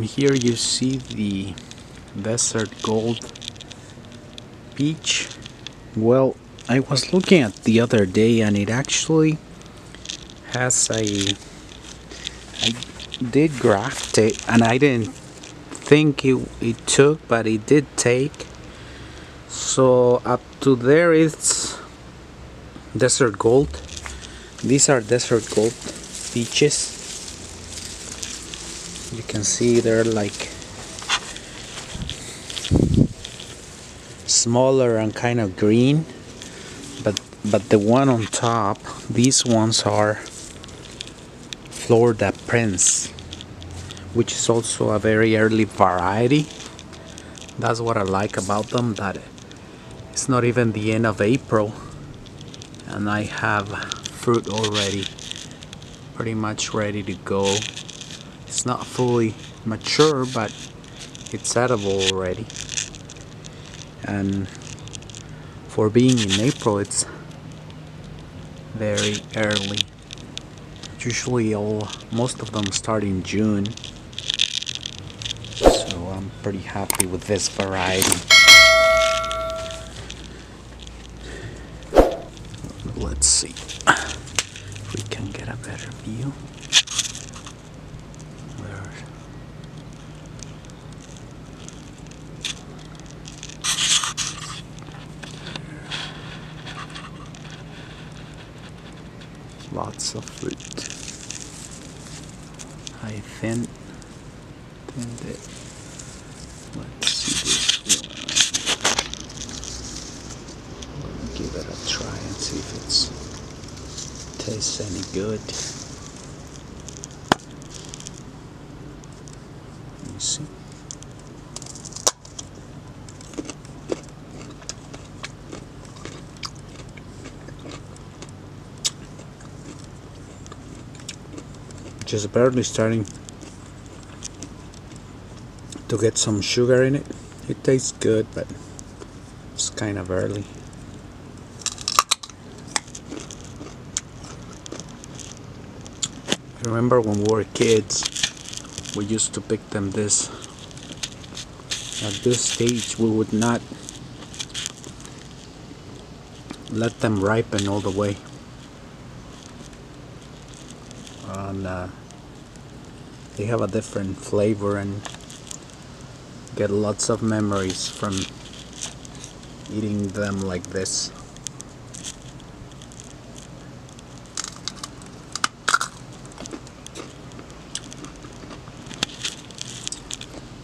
Here you see the desert gold peach. Well, I was looking at the other day and it actually has I did graft it and I didn't think it took, but it did take. So up to there it's desert gold. These are desert gold peaches. You can see they're like smaller and kind of green, but the one on top, these ones are Flordaprince, which is also a very early variety. That's what I like about them, that it's not even the end of April and I have fruit already pretty much ready to go. It's not fully mature, but it's edible already. And for being in April, it's very early. Usually most of them start in June. So I'm pretty happy with this variety. Let's see if we can get a better view. Lots of fruit. I thinned it. Let's see this one. Let me give it a try and see if it tastes any good. Let me see. Just barely starting to get some sugar in it. It tastes good, but it's kind of early. I remember when we were kids, we used to pick them at this stage. We would not let them ripen all the way. And they have a different flavor and get lots of memories from eating them like this.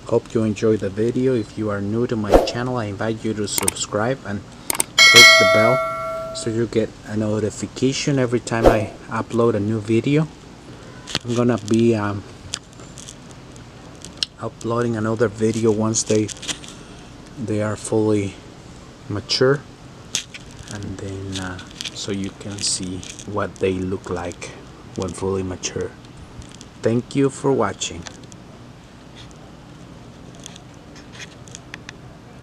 Hope you enjoyed the video. If you are new to my channel, I invite you to subscribe and click the bell so you get a notification every time I upload a new video. I'm gonna be uploading another video once they are fully mature, and then so you can see what they look like when fully mature. Thank you for watching.